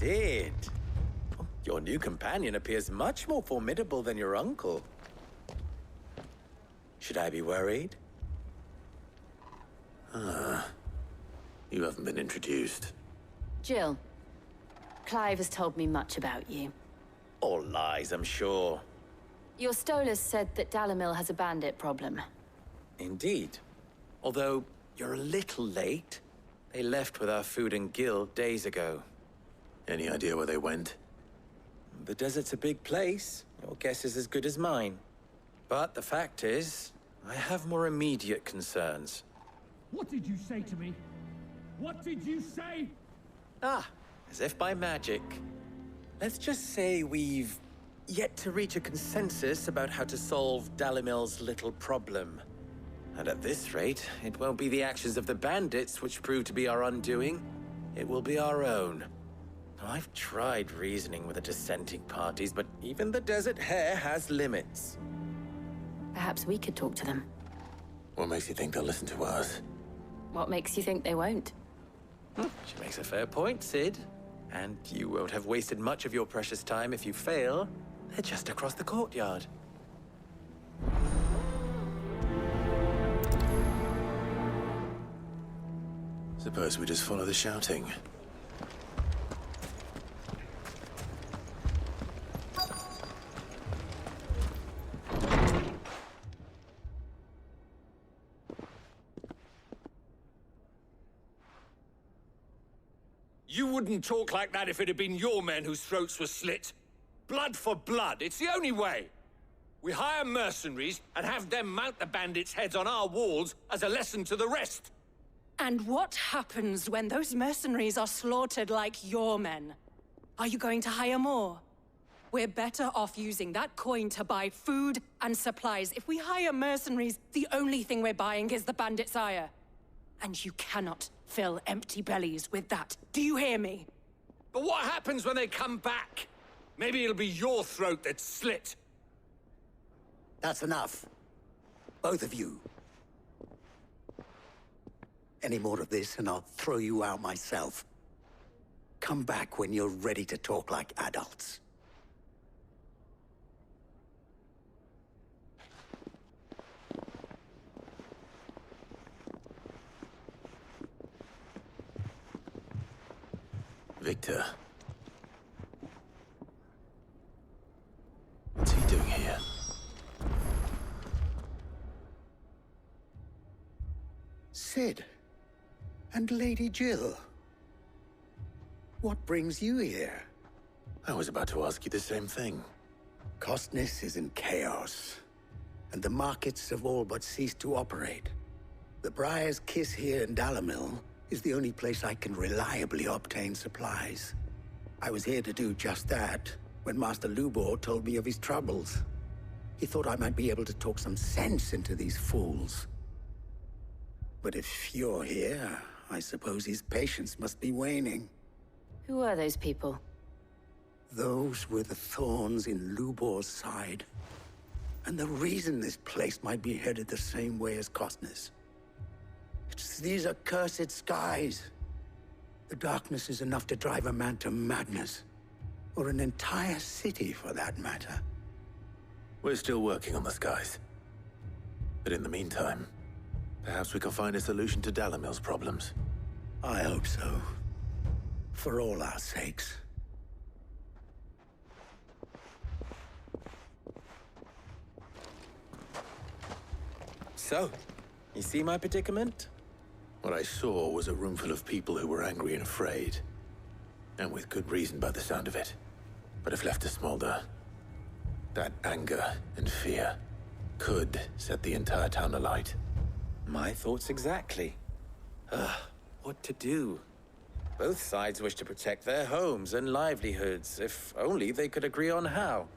Sid. Your new companion appears much more formidable than your uncle. Should I be worried? You haven't been introduced. Jill, Clive has told me much about you. All lies, I'm sure. Your Stolas said that Dalamil has a bandit problem. Indeed. Although, you're a little late. They left with our food and guild days ago. Any idea where they went? The desert's a big place. Your guess is as good as mine. But the fact is, I have more immediate concerns. What did you say to me? What did you say? As if by magic. Let's just say we've yet to reach a consensus about how to solve Dalimil's little problem. And at this rate, it won't be the actions of the bandits which prove to be our undoing. It will be our own. I've tried reasoning with the dissenting parties, but even the Desert Hare has limits. Perhaps we could talk to them. What makes you think they'll listen to us? What makes you think they won't? She makes a fair point, Sid. And you won't have wasted much of your precious time if you fail. They're just across the courtyard. Suppose we just follow the shouting. You wouldn't talk like that if it had been your men whose throats were slit. Blood for blood, it's the only way. We hire mercenaries and have them mount the bandits' heads on our walls as a lesson to the rest. And what happens when those mercenaries are slaughtered like your men? Are you going to hire more? We're better off using that coin to buy food and supplies. If we hire mercenaries, the only thing we're buying is the bandits' ire. And you cannot fill empty bellies with that. Do you hear me? But what happens when they come back? Maybe it'll be your throat that's slit. That's enough. Both of you. Any more of this and I'll throw you out myself. Come back when you're ready to talk like adults. Victor. What's he doing here? Sid. And Lady Jill. What brings you here? I was about to ask you the same thing. Costness is in chaos, and the markets have all but ceased to operate. The Briar's Kiss here in Dalamil is the only place I can reliably obtain supplies. I was here to do just that when Master Lubor told me of his troubles. He thought I might be able to talk some sense into these fools. But if you're here, I suppose his patience must be waning. Who are those people? Those were the thorns in Lubor's side. And the reason this place might be headed the same way as Costness. It's these accursed skies. The darkness is enough to drive a man to madness. Or an entire city, for that matter. We're still working on the skies. But in the meantime, perhaps we can find a solution to Dalamil's problems. I hope so. For all our sakes. So, you see my predicament? What I saw was a room full of people who were angry and afraid. And with good reason by the sound of it. But if left to smolder, that anger and fear could set the entire town alight. My thoughts exactly. What to do? Both sides wish to protect their homes and livelihoods, if only they could agree on how.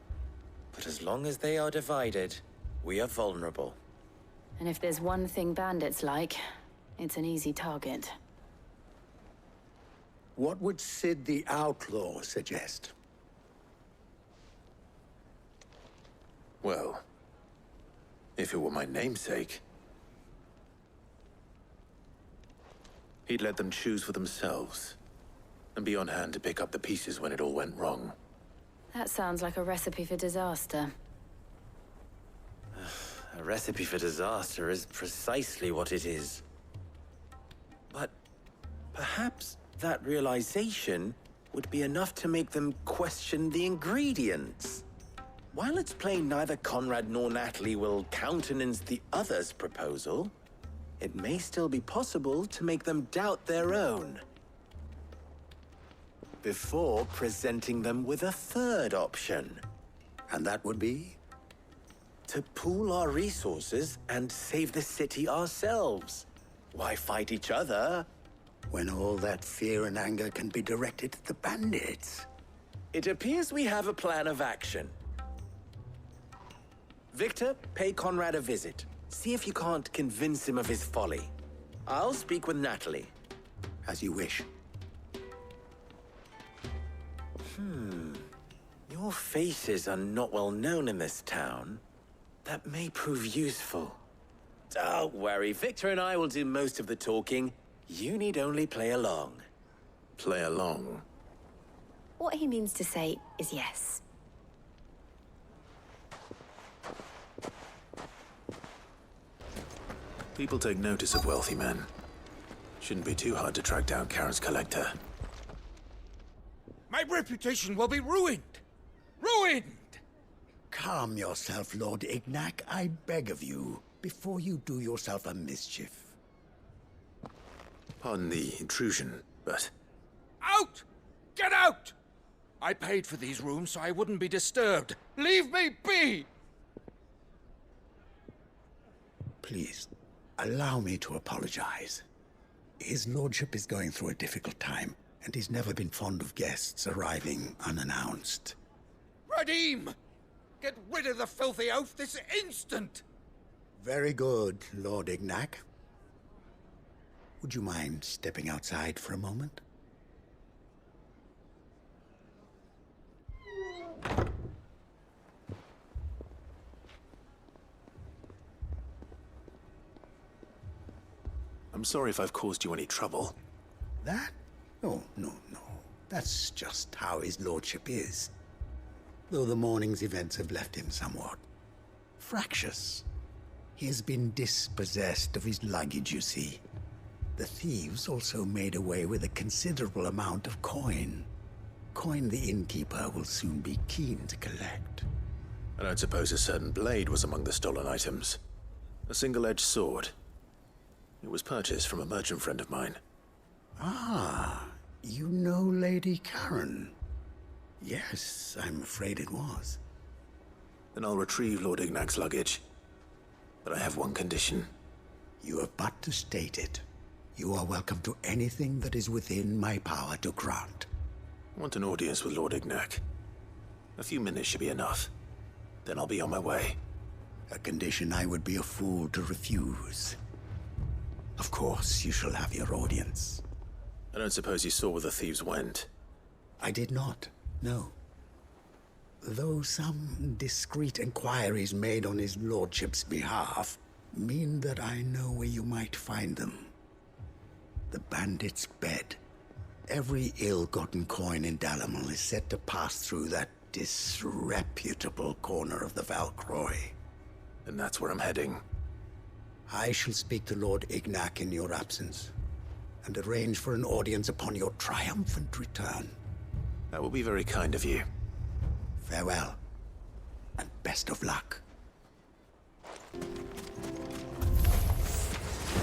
But as long as they are divided, we are vulnerable. And if there's one thing bandits like, it's an easy target. What would Sid the Outlaw suggest? Well, if it were my namesake, he'd let them choose for themselves. and be on hand to pick up the pieces when it all went wrong. That sounds like a recipe for disaster. A recipe for disaster is precisely what it is. But perhaps that realization would be enough to make them question the ingredients. While it's plain neither Conrad nor Natalie will countenance the other's proposal, it may still be possible to make them doubt their own, before presenting them with a third option. And that would be? To pool our resources and save the city ourselves. Why fight each other When all that fear and anger can be directed at the bandits. It appears we have a plan of action. Victor, pay Conrad a visit. See if you can't convince him of his folly. I'll speak with Natalie. As you wish. Your faces are not well known in this town. That may prove useful. Don't worry, Victor and I will do most of the talking. You need only play along. Play along. What he means to say is yes. People take notice of wealthy men. Shouldn't be too hard to track down Karen's collector. My reputation will be ruined! Ruined! Calm yourself, Lord Ignac, I beg of you, before you do yourself a mischief. Pardon the intrusion, but Out! Get out! I paid for these rooms so I wouldn't be disturbed. Leave me be! Please, allow me to apologize. His lordship is going through a difficult time, and he's never been fond of guests arriving unannounced. Radim! Get rid of the filthy oaf this instant! Very good, Lord Ignac. Would you mind stepping outside for a moment? I'm sorry if I've caused you any trouble. That? Oh, no. That's just how his lordship is. Though the morning's events have left him somewhat fractious. He has been dispossessed of his luggage, you see. The thieves also made away with a considerable amount of coin. Coin the innkeeper will soon be keen to collect. I don't suppose a certain blade was among the stolen items. A single-edged sword. It was purchased from a merchant friend of mine. Ah, you know Lady Karen. Yes, I'm afraid it was. Then I'll retrieve Lord Ignac's luggage. But I have one condition. You have but to state it. You are welcome to anything that is within my power to grant. I want an audience with Lord Ignac. A few minutes should be enough. Then I'll be on my way. A condition I would be a fool to refuse. Of course, you shall have your audience. I don't suppose you saw where the thieves went. I did not, no. Though some discreet inquiries made on his lordship's behalf mean that I know where you might find them. The bandit's bed. Every ill-gotten coin in Dalimil is said to pass through that disreputable corner of the Valcroy. And that's where I'm heading. I shall speak to Lord Ignac in your absence, and arrange for an audience upon your triumphant return. That will be very kind of you. Farewell, and best of luck.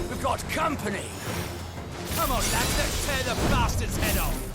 We've got company! Come on, lads, let's tear the bastard's head off!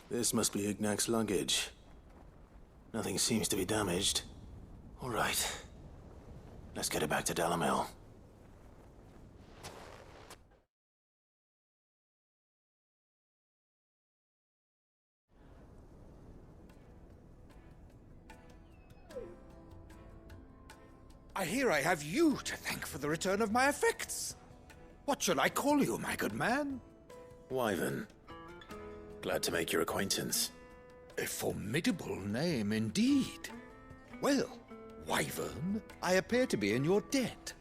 This must be Ignac's luggage. Nothing seems to be damaged. All right. Let's get it back to Dalimil. I hear I have you to thank for the return of my effects. What shall I call you, my good man? Wyvern. Glad to make your acquaintance. A formidable name indeed. Well, Wyvern, I appear to be in your debt.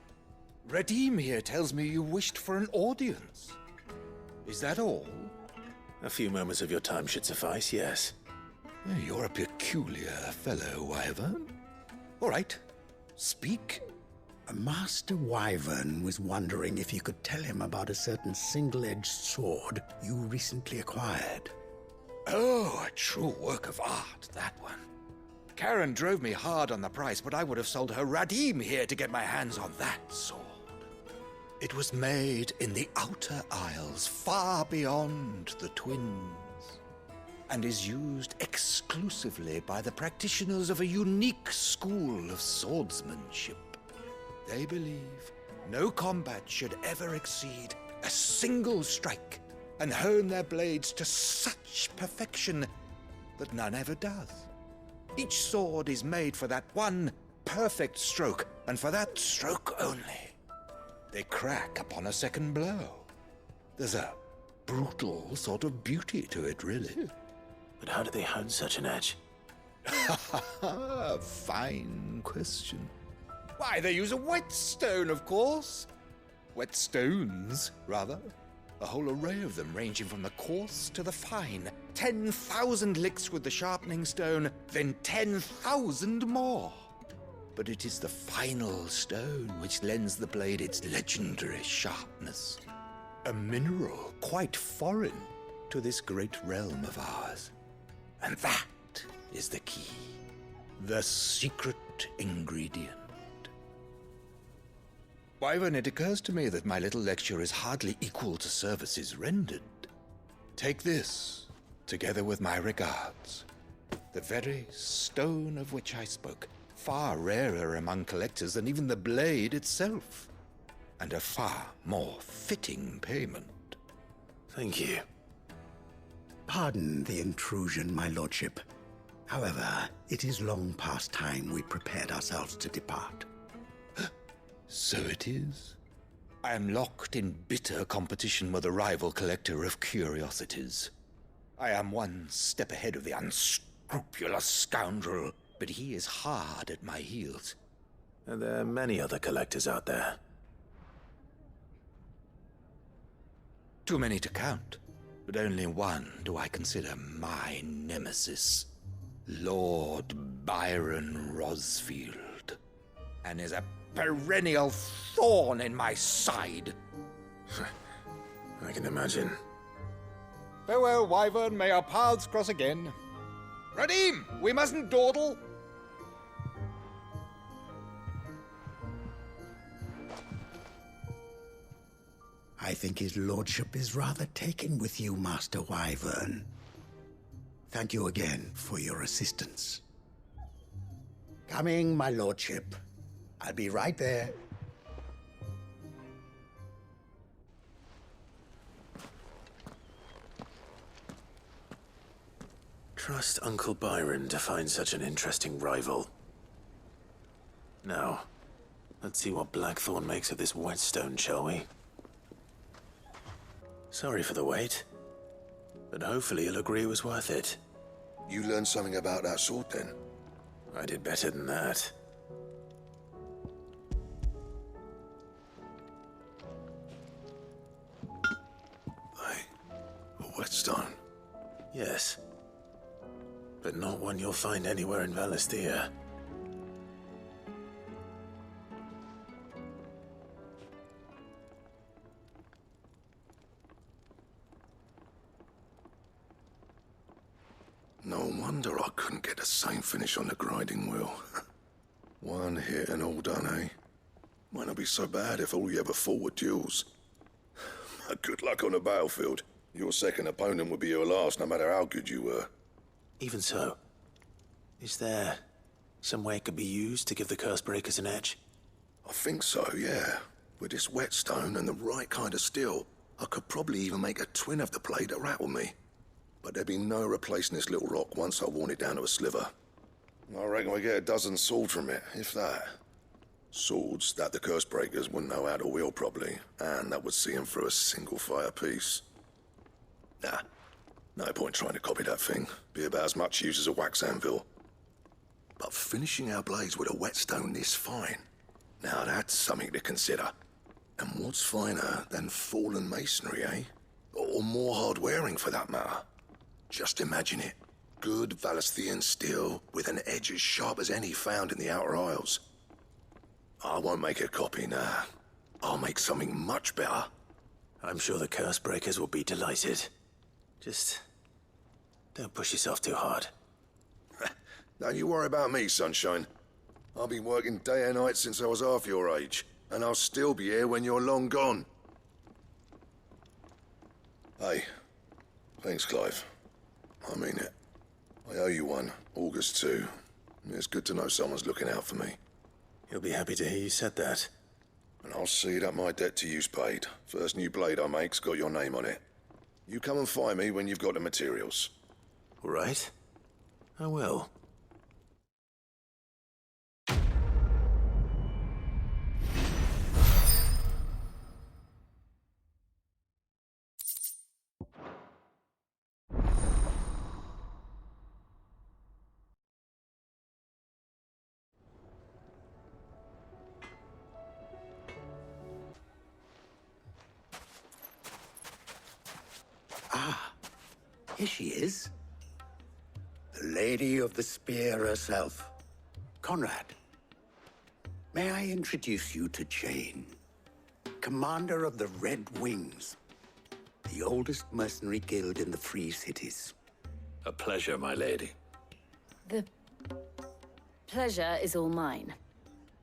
Redeem here tells me you wished for an audience. Is that all? A few moments of your time should suffice, yes. You're a peculiar fellow, Wyvern. All right, speak. Master Wyvern was wondering if you could tell him about a certain single-edged sword you recently acquired. Oh, a true work of art, that one. Karen drove me hard on the price, but I would have sold her Radim here to get my hands on that sword. It was made in the Outer Isles, far beyond the Twins, and is used exclusively by the practitioners of a unique school of swordsmanship. They believe no combat should ever exceed a single strike, and hone their blades to such perfection that none ever does. Each sword is made for that one perfect stroke, and for that stroke only. They crack upon a second blow. There's a brutal sort of beauty to it, really. But how do they hone such an edge? Fine question. Why, they use a whetstone, of course. Whetstones, rather. A whole array of them, ranging from the coarse to the fine. 10,000 licks with the sharpening stone, then 10,000 more. But it is the final stone which lends the blade its legendary sharpness. A mineral quite foreign to this great realm of ours. And that is the key. The secret ingredient. Wyvern, it occurs to me that my little lecture is hardly equal to services rendered. Take this, together with my regards. The very stone of which I spoke, far rarer among collectors than even the blade itself, and a far more fitting payment. Thank you. Pardon the intrusion, my lordship. However, it is long past time we prepared ourselves to depart. So it is. I am locked in bitter competition with a rival collector of curiosities. I am one step ahead of the unscrupulous scoundrel, but he is hard at my heels. And there are many other collectors out there. Too many to count, but only one do I consider my nemesis. Lord Byron Rosfield. And is a perennial thorn in my side. I can imagine. Farewell, Wyvern. May our paths cross again. Radim, we mustn't dawdle. I think his lordship is rather taken with you, Master Wyvern. Thank you again for your assistance. Coming, my lordship. I'll be right there. Trust Uncle Byron to find such an interesting rival. Now, let's see what Blackthorn makes of this whetstone, shall we? Sorry for the wait, but hopefully he'll agree it was worth it. You learned something about that sword, then? I did better than that. A whetstone? Yes. But not one you'll find anywhere in Valisthea. No wonder I couldn't get the same finish on the grinding wheel. One hit and all done, eh? Might not be so bad if all you ever fought were duels. Good luck on the battlefield. Your second opponent would be your last, no matter how good you were. Even so, is there some way it could be used to give the Curse Breakers an edge? I think so, yeah. With this whetstone and the right kind of steel, I could probably even make a twin of the blade to rattle me. But there'd be no replacing this little rock once I worn it down to a sliver. I reckon we get a dozen swords from it, if that. Swords that the Curse Breakers wouldn't know how to wield properly, and that would see them through a single fire piece. Nah, no point trying to copy that thing. Be about as much use as a wax anvil. But finishing our blades with a whetstone this fine, now that's something to consider. And what's finer than fallen masonry, eh? Or more hard-wearing, for that matter. Just imagine it. Good Valesthian steel with an edge as sharp as any found in the Outer Isles. I won't make a copy, nah. I'll make something much better. I'm sure the Curse Breakers will be delighted. Just don't push yourself too hard. Don't you worry about me, sunshine. I've been working day and night since I was half your age, and I'll still be here when you're long gone. Hey, thanks, Clive. I mean it. I owe you one, August too. It's good to know someone's looking out for me. He'll be happy to hear you said that. And I'll see that my debt to you's paid. First new blade I make's got your name on it. You come and find me when you've got the materials. All right. I will. Here she is. The Lady of the Spear herself. Conrad, may I introduce you to Jane, commander of the Red Wings, the oldest mercenary guild in the Free Cities. A pleasure, my lady. The pleasure is all mine.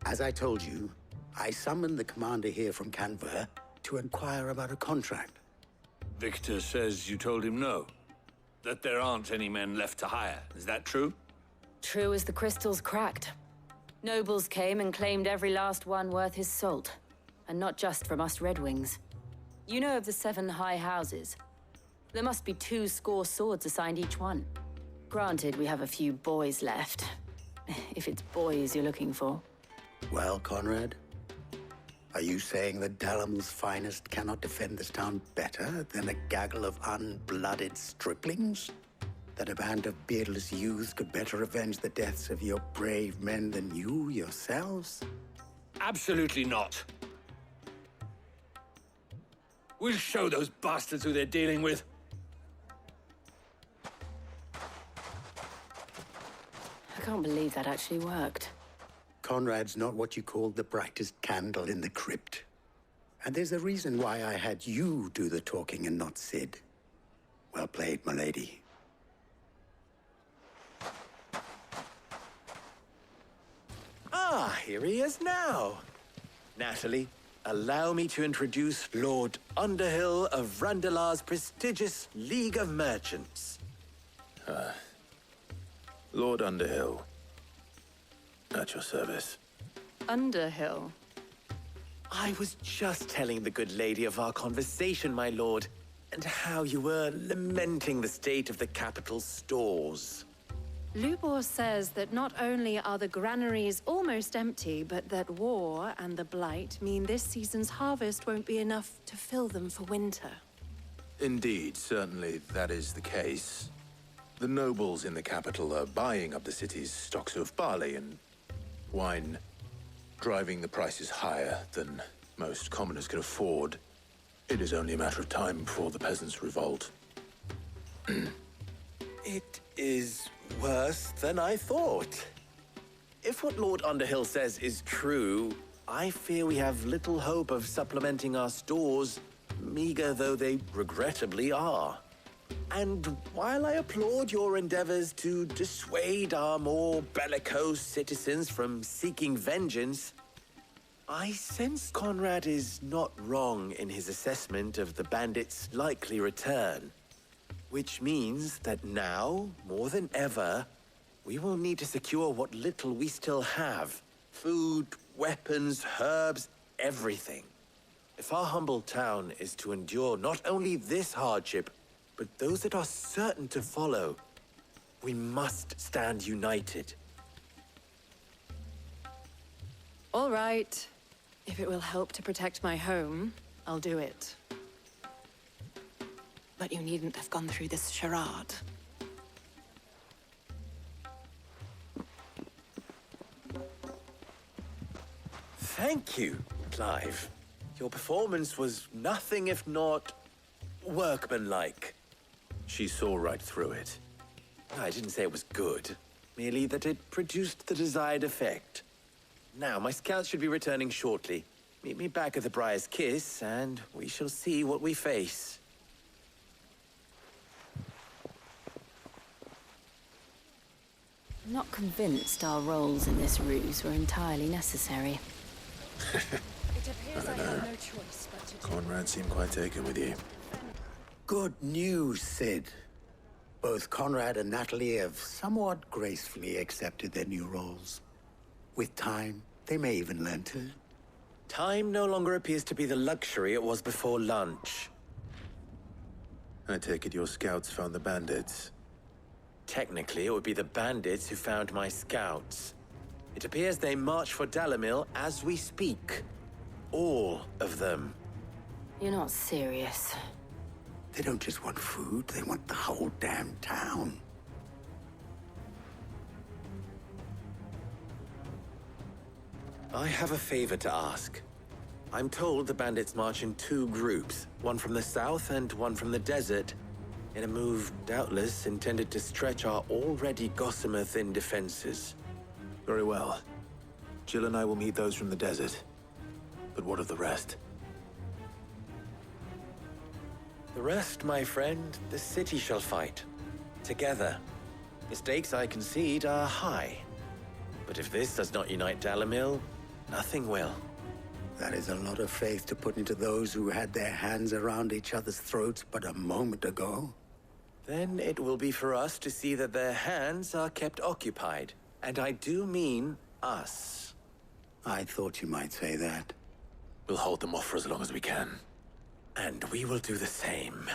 As I told you, I summoned the commander here from Canver to inquire about a contract. Victor says you told him no. That there aren't any men left to hire. Is that true? True as the crystals cracked. Nobles came and claimed every last one worth his salt. And not just from us Red Wings. You know of the 7 high houses. There must be 2 swords assigned each one. Granted, we have a few boys left. If it's boys you're looking for. Well, Conrad, are you saying that Dalamel's finest cannot defend this town better than a gaggle of unblooded striplings? That a band of beardless youths could better avenge the deaths of your brave men than you yourselves? Absolutely not. We'll show those bastards who they're dealing with. I can't believe that actually worked. Conrad's not what you called the brightest candle in the crypt. And there's a reason why I had you do the talking and not Sid. Well played, my lady. Ah, here he is now. Natalie, allow me to introduce Lord Underhill of Randalar's prestigious League of Merchants. Lord Underhill. At your service. Underhill. I was just telling the good lady of our conversation, my lord, and how you were lamenting the state of the capital's stores. Lubor says that not only are the granaries almost empty, but that war and the Blight mean this season's harvest won't be enough to fill them for winter. Indeed, certainly that is the case. The nobles in the capital are buying up the city's stocks of barley and wine, driving the prices higher than most commoners can afford. It is only a matter of time before the peasants revolt. It is worse than I thought. If what Lord Underhill says is true, I fear we have little hope of supplementing our stores, meager though they regrettably are. And while I applaud your endeavors to dissuade our more bellicose citizens from seeking vengeance, I sense Conrad is not wrong in his assessment of the bandits' likely return. Which means that now, more than ever, we will need to secure what little we still have. Food, weapons, herbs, everything. If our humble town is to endure not only this hardship, but those that are certain to follow, we must stand united. All right. If it will help to protect my home, I'll do it. But you needn't have gone through this charade. Thank you, Clive. Your performance was nothing if not workmanlike. She saw right through it. I didn't say it was good, merely that it produced the desired effect. Now, my scouts should be returning shortly. Meet me back at the Briar's Kiss, and we shall see what we face. I'm not convinced our roles in this ruse were entirely necessary. It appears I have no choice but to Conrad seemed quite taken with you. Good news, Sid. Both Conrad and Natalie have somewhat gracefully accepted their new roles. With time, they may even learn to. Time no longer appears to be the luxury it was before lunch. I take it your scouts found the bandits. Technically, it would be the bandits who found my scouts. It appears they march for Dalimil as we speak. All of them. You're not serious. They don't just want food, they want the whole damn town. I have a favor to ask. I'm told the bandits march in two groups, one from the south and one from the desert, in a move doubtless intended to stretch our already gossamer-thin defenses. Very well. Jill and I will meet those from the desert. But what of the rest? The rest, my friend, the city shall fight. Together. The stakes, I concede, are high. But if this does not unite Dalimil, nothing will. That is a lot of faith to put into those who had their hands around each other's throats but a moment ago. Then it will be for us to see that their hands are kept occupied. And I do mean us. I thought you might say that. We'll hold them off for as long as we can. And we will do the same.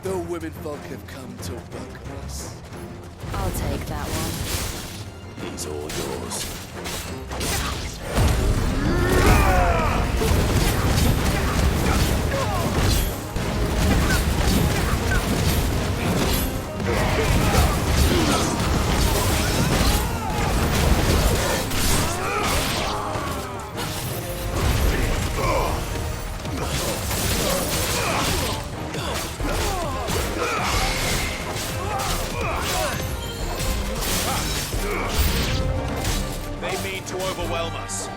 The women folk have come to welcome us. I'll take that one. He's all yours. They mean to overwhelm us.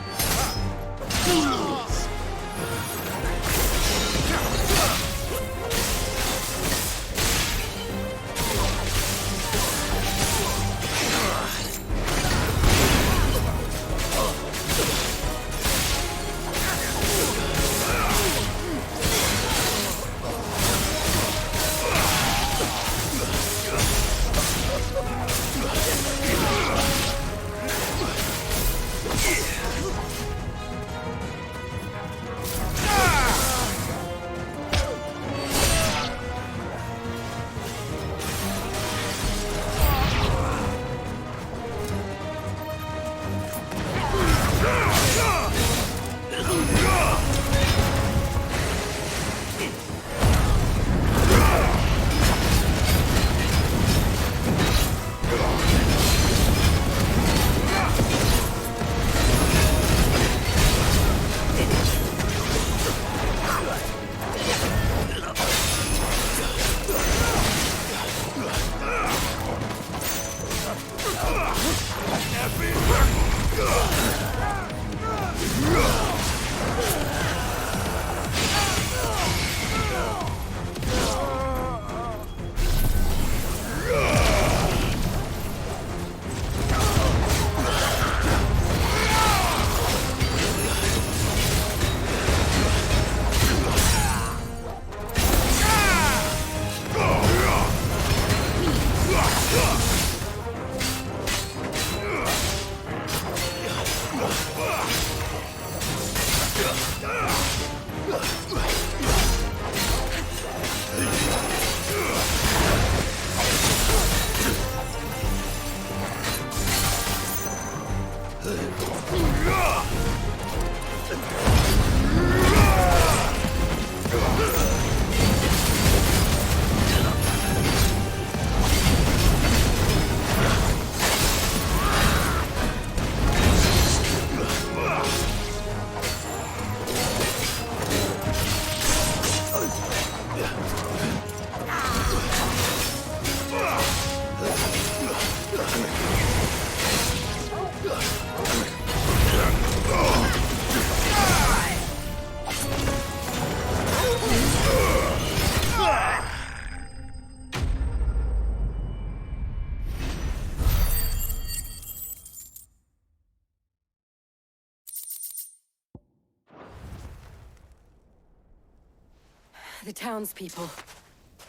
The townspeople.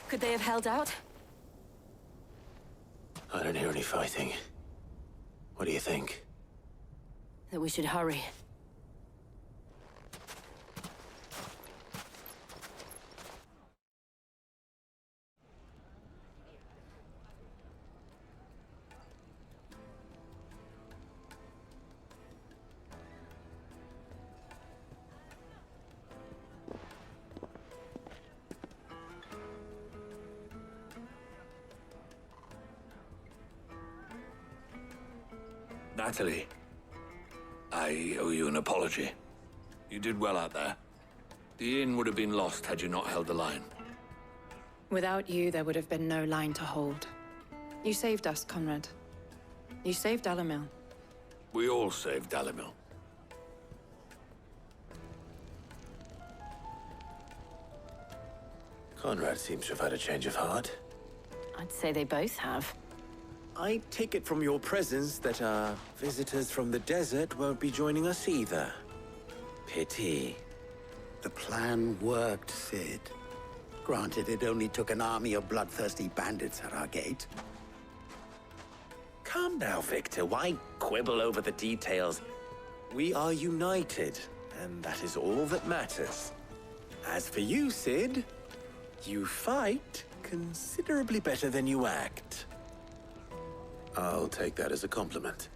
Could they have held out? I don't hear any fighting. What do you think? That we should hurry. Natalie, I owe you an apology. You did well out there. The inn would have been lost had you not held the line. Without you, there would have been no line to hold. You saved us, Conrad. You saved Dalimil. We all saved Dalimil. Conrad seems to have had a change of heart. I'd say they both have. I take it from your presence that our visitors from the desert won't be joining us either. Pity. The plan worked, Sid. Granted, it only took an army of bloodthirsty bandits at our gate. Calm now, Victor. Why quibble over the details? We are united, and that is all that matters. As for you, Sid, you fight considerably better than you act. I'll take that as a compliment.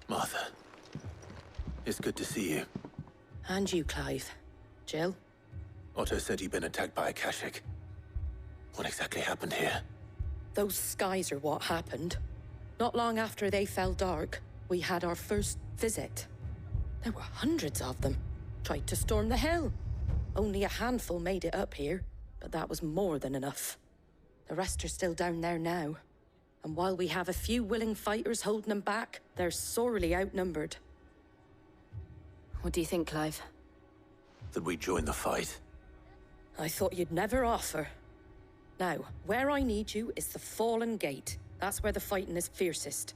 Martha, it's good to see you. And you, Clive. Jill? Otto said you'd been attacked by a Kashik. What exactly happened here? Those skies are what happened. Not long after they fell dark, we had our first visit. There were hundreds of them. Tried to storm the hill. Only a handful made it up here, but that was more than enough. The rest are still down there now. And while we have a few willing fighters holding them back, they're sorely outnumbered. What do you think, Clive? That we join the fight? I thought you'd never offer. Now, where I need you is the Fallen Gate. That's where the fighting is fiercest.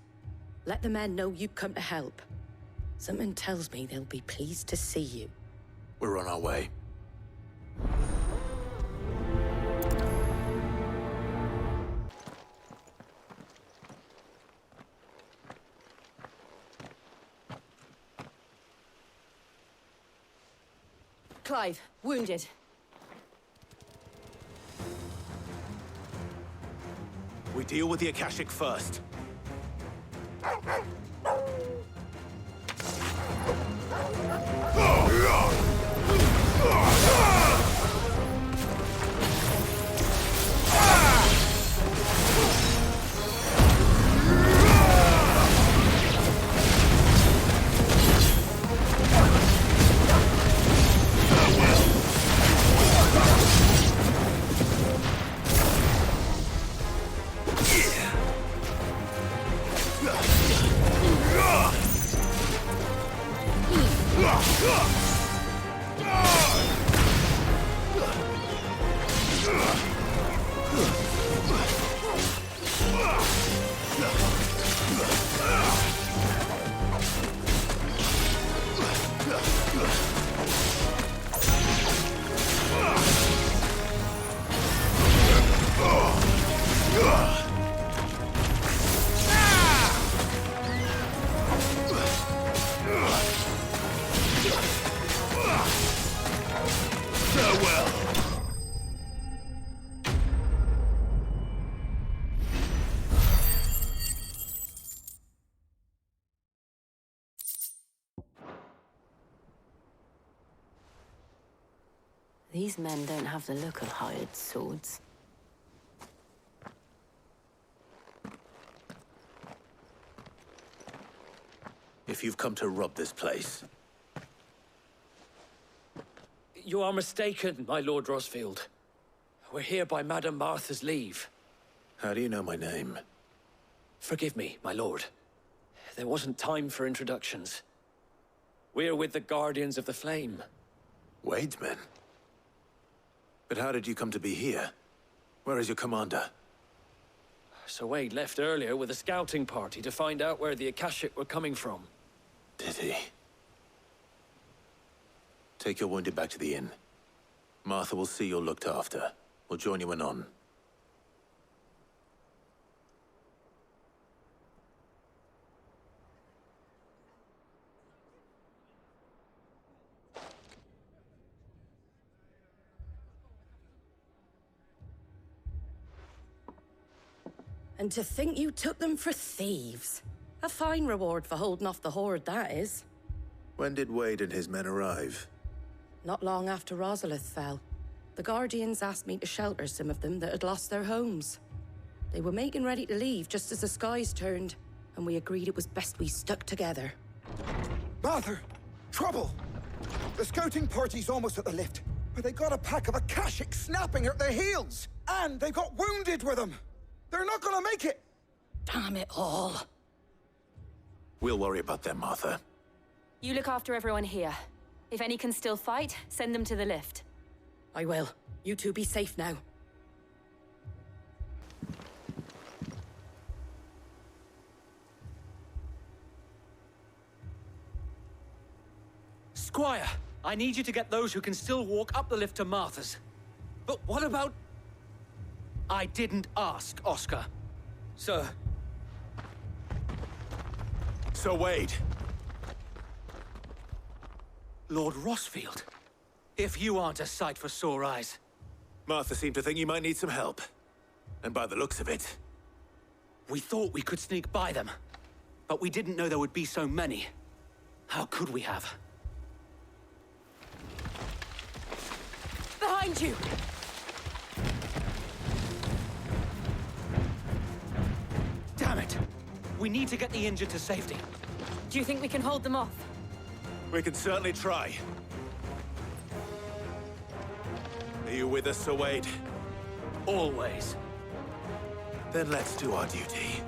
Let the men know you've come to help. Something tells me they'll be pleased to see you. We're on our way. Clive, wounded. We deal with the Akashic first. Ugh! These men don't have the look of hired swords. If you've come to rob this place, You are mistaken, my Lord Rosfield. We're here by Madame Martha's leave. how do you know my name? Forgive me, my lord. There wasn't time for introductions. We're with the Guardians of the Flame. Wade's men? But how did you come to be here? Where is your commander? Sir Wade left earlier with a scouting party to find out where the Akashic were coming from. Did he? Take your wounded back to the inn. Martha will see you're looked after. We'll join you anon. And to think you took them for thieves. A fine reward for holding off the horde, that is. When did Wade and his men arrive? Not long after Rosalith fell. The Guardians asked me to shelter some of them that had lost their homes. They were making ready to leave just as the skies turned, and we agreed it was best we stuck together. Martha! Trouble! The scouting party's almost at the lift, but they got a pack of Akashic snapping at their heels! And they got wounded with them! They're not gonna make it! Damn it all. We'll worry about them, Martha. You look after everyone here. If any can still fight, send them to the lift. I will. You two be safe now. Squire, I need you to get those who can still walk up the lift to Martha's. But what about... I didn't ask, Oscar. Sir. Sir Wade! Lord Rosfield. If you aren't a sight for sore eyes. Martha seemed to think you might need some help. And by the looks of it... We thought we could sneak by them. But we didn't know there would be so many. How could we have? Behind you! Damn it! We need to get the injured to safety. Do you think we can hold them off? We can certainly try. Are you with us, Sir Wade? Always. Then let's do our duty.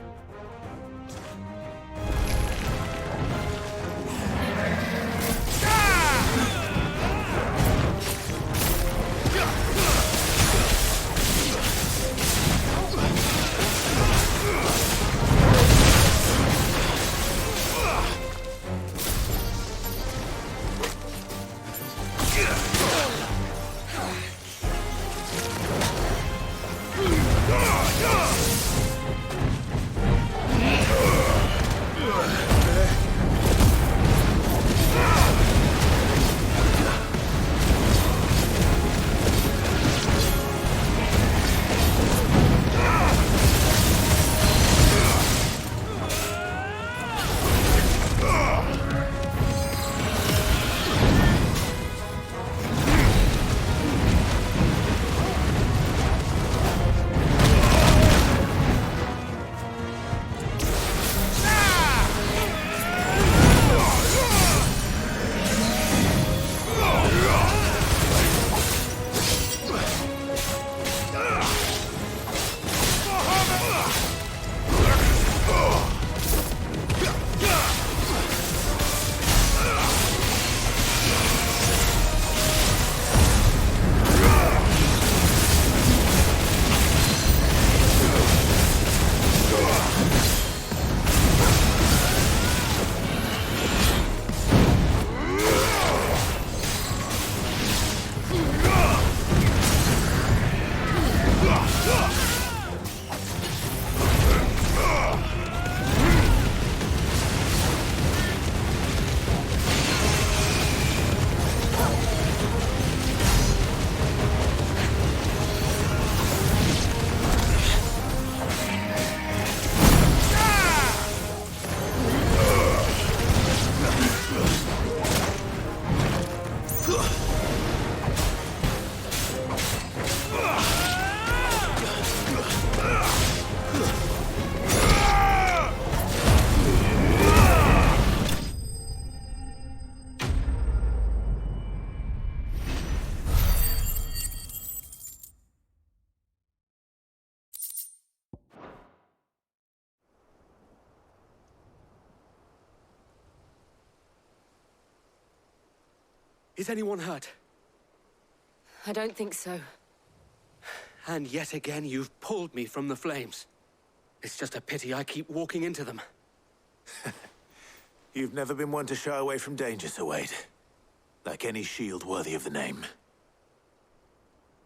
Is anyone hurt? I don't think so. And yet again, you've pulled me from the flames. It's just a pity I keep walking into them. You've never been one to shy away from danger, Sir Wade. Like any shield worthy of the name.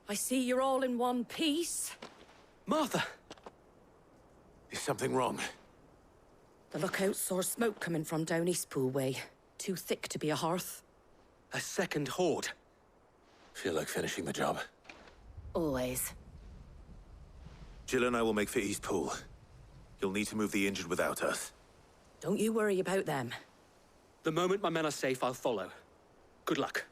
I see you're all in one piece. Martha! Is something wrong? The lookout saw smoke coming from down Eastpool way. Too thick to be a hearth. A second horde. Feel like finishing the job? Always. Jill and I will make for Eastpool. You'll need to move the injured without us. Don't you worry about them. The moment my men are safe, I'll follow. Good luck.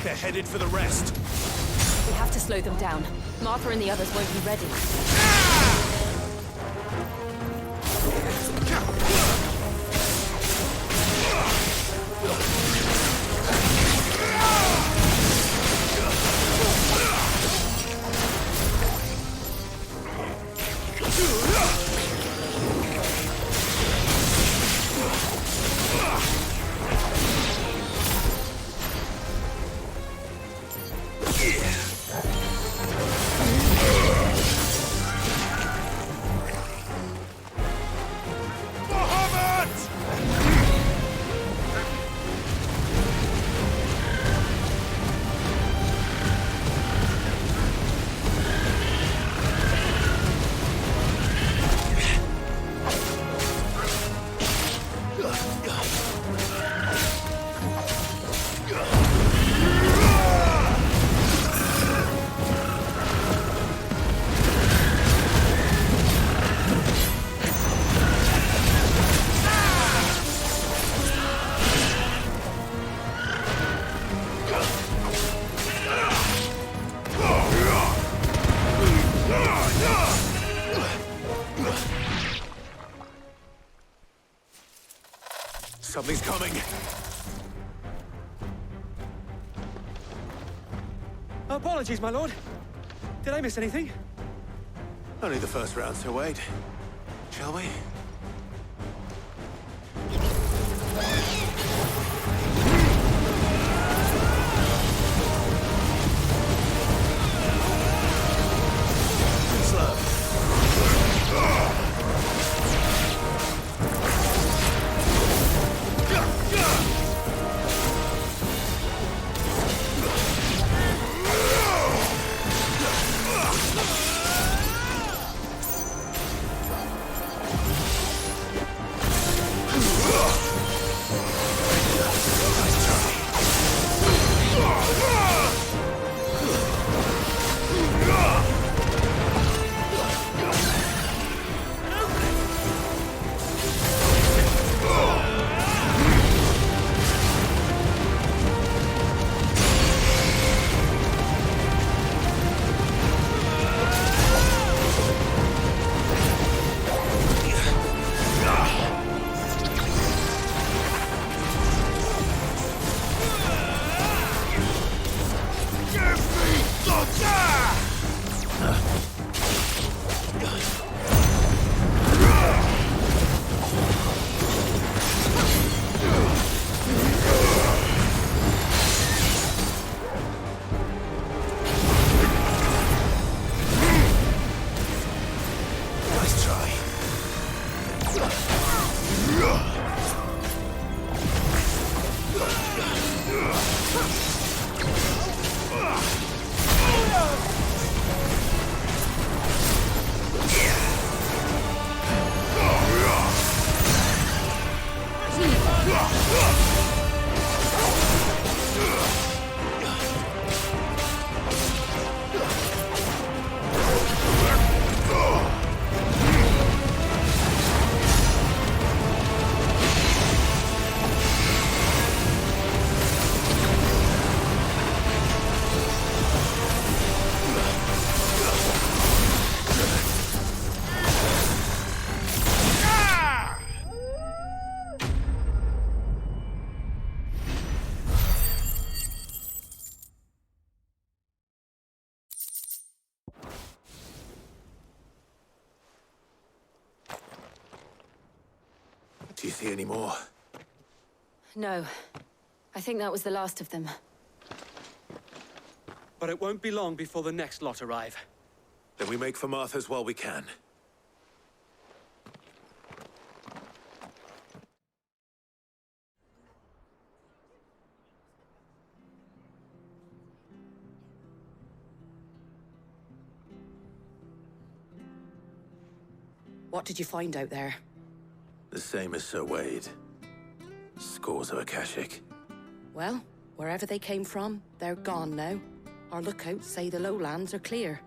They're headed for the rest. We have to slow them down. Martha and the others won't be ready. Something's coming. Apologies, my lord. Did I miss anything? Only the first round, Sir Wade. Shall we? Do you see any more? No. I think that was the last of them. But it won't be long before the next lot arrive. Then we make for Martha's while we can. What did you find out there? The same as Sir Wade. Scores of Akashic. Well, wherever they came from, they're gone now. Our lookouts say the lowlands are clear.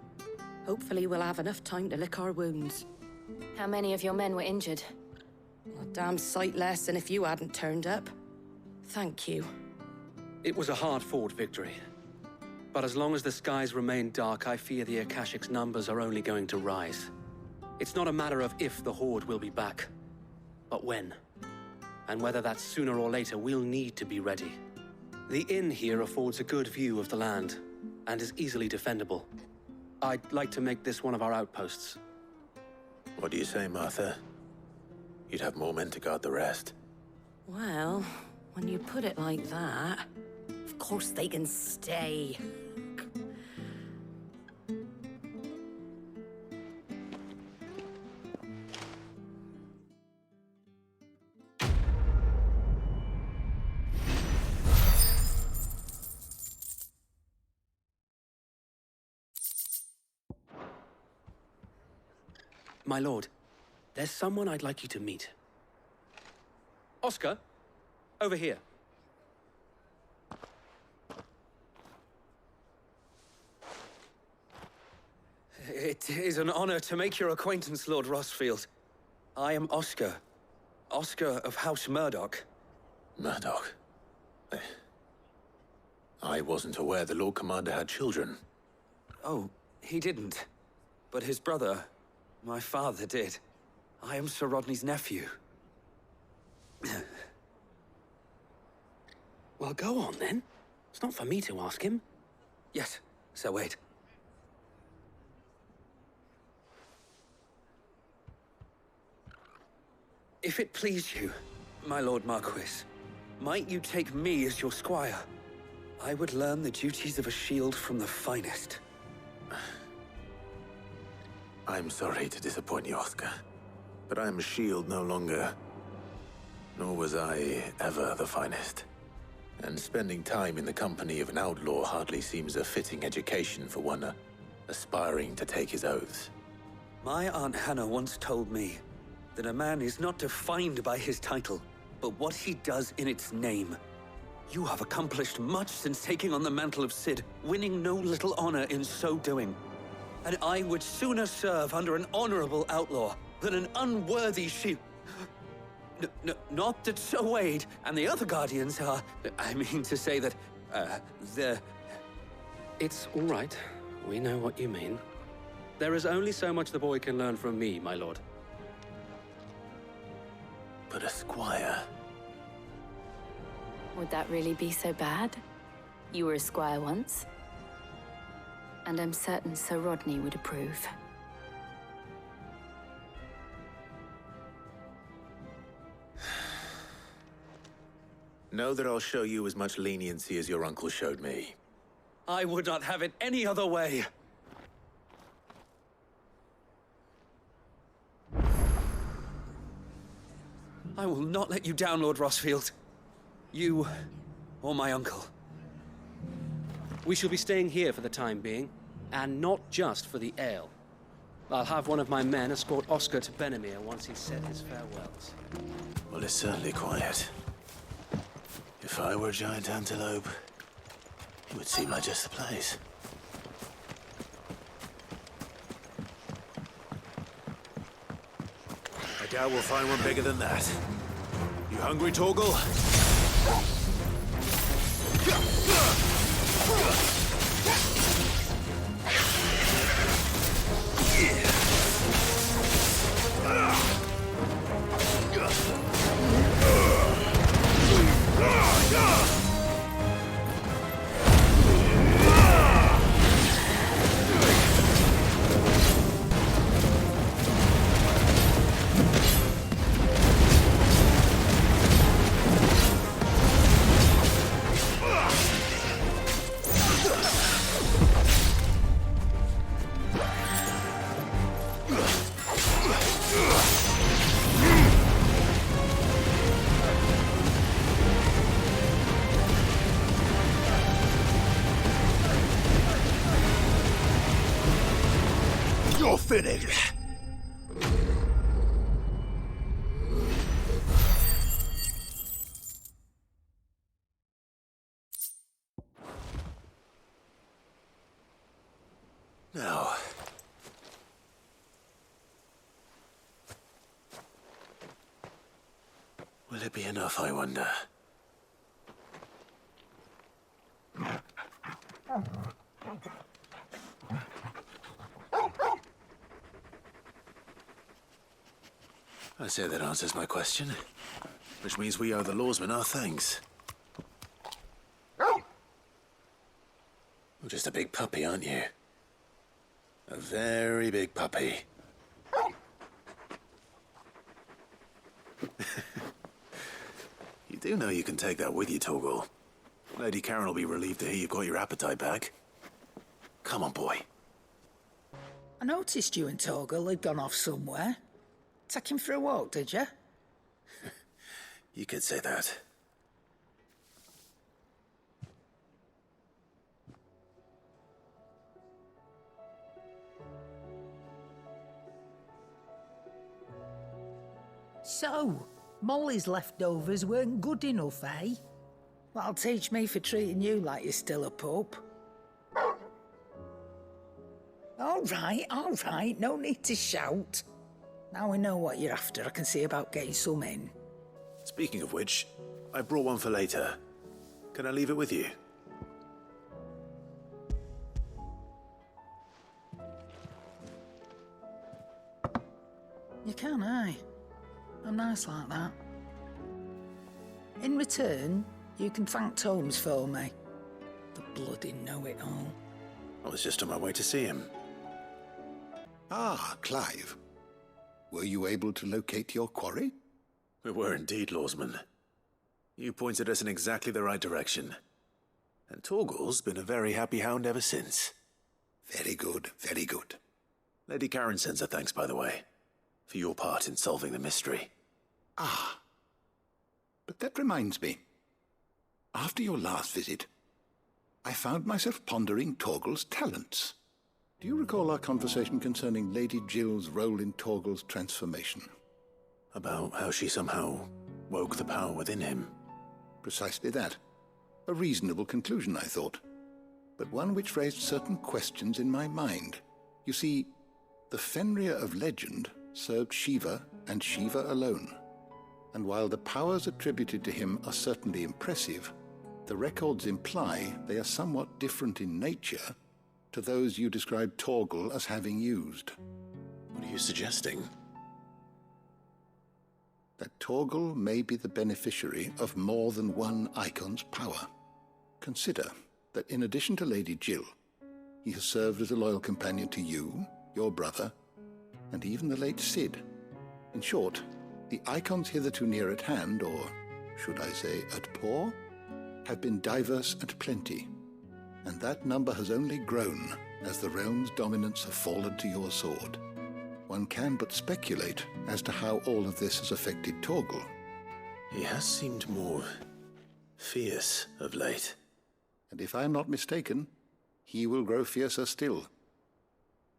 Hopefully we'll have enough time to lick our wounds. How many of your men were injured? A damn sight less than if you hadn't turned up. Thank you. It was a hard-fought victory. But as long as the skies remain dark, I fear the Akashic's numbers are only going to rise. It's not a matter of if the Horde will be back, but when. And whether that's sooner or later, we'll need to be ready. The inn here affords a good view of the land, and is easily defendable. I'd like to make this one of our outposts. What do you say, Martha? You'd have more men to guard the rest. Well, when you put it like that, of course they can stay. My lord, there's someone I'd like you to meet. Oscar, over here. It is an honor to make your acquaintance, Lord Rossfield. I am Oscar. Oscar of House Murdoch. Murdoch? I wasn't aware the Lord Commander had children. Oh, he didn't. But his brother, my father, did. I am Sir Rodney's nephew. Well, go on, then. It's not for me to ask him. Yes, Sir Wade. If it please you, my Lord Marquis, might you take me as your squire? I would learn the duties of a shield from the finest. I'm sorry to disappoint you, Oscar, but I'm a shield no longer. Nor was I ever the finest. And spending time in the company of an outlaw hardly seems a fitting education for one aspiring to take his oaths. My Aunt Hannah once told me that a man is not defined by his title, but what he does in its name. You have accomplished much since taking on the mantle of Cid, winning no little honor in so doing. And I would sooner serve under an honorable outlaw than an unworthy shield. Not that Sir Wade and the other Guardians are... I mean to say that, they're... It's all right. We know what you mean. There is only so much the boy can learn from me, my lord. But a squire... Would that really be so bad? You were a squire once. And I'm certain Sir Rodney would approve. Know that I'll show you as much leniency as your uncle showed me. I would not have it any other way. I will not let you down, Lord Rossfield. You, or my uncle. We shall be staying here for the time being, and not just for the ale. I'll have one of my men escort Oscar to Benimir once he's said his farewells. Well, it's certainly quiet. If I were a giant antelope, it would seem like just the place. I doubt we'll find one bigger than that. You hungry, Torgal? You're finished. Now, will it be enough, I wonder? I say that answers my question, which means we owe the lawsmen our thanks. You're just a big puppy, aren't you? A very big puppy. You do know you can take that with you, Torgal. Lady Karen will be relieved to hear you've got your appetite back. Come on, boy. I noticed you and Torgal had gone off somewhere. Take him for a walk, did you? You could say that. So, Molly's leftovers weren't good enough, eh? That'll teach me for treating you like you're still a pup. All right, no need to shout. Now we know what you're after, I can see about getting some in. Speaking of which, I brought one for later. Can I leave it with you? You can, aye. I'm nice like that. In return, you can thank Tomes for me. The bloody know-it-all. I was just on my way to see him. Ah, Clive. Were you able to locate your quarry? We were indeed, lawsman. You pointed us in exactly the right direction. And Torgal's been a very happy hound ever since. Very good, very good. Lady Karen sends her thanks, by the way, for your part in solving the mystery. Ah. But that reminds me. After your last visit, I found myself pondering Torgal's talents. Do you recall our conversation concerning Lady Jill's role in Torgal's transformation? About how she somehow woke the power within him. Precisely that. A reasonable conclusion, I thought. But one which raised certain questions in my mind. You see, the Fenrir of legend served Shiva and Shiva alone. And while the powers attributed to him are certainly impressive, the records imply they are somewhat different in nature to those you described Torgal as having used. What are you suggesting? That Torgal may be the beneficiary of more than one icon's power. Consider that in addition to Lady Jill, he has served as a loyal companion to you, your brother, and even the late Cid. In short, the icons hitherto near at hand, or should I say at paw, have been diverse and plenty, and that number has only grown as the realm's dominance have fallen to your sword. One can but speculate as to how all of this has affected Torgal. He has seemed more fierce of late. And if I am not mistaken, he will grow fiercer still.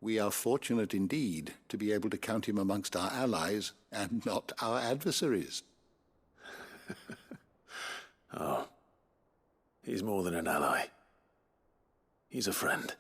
We are fortunate indeed to be able to count him amongst our allies and not our adversaries. Oh, he's more than an ally. He's a friend.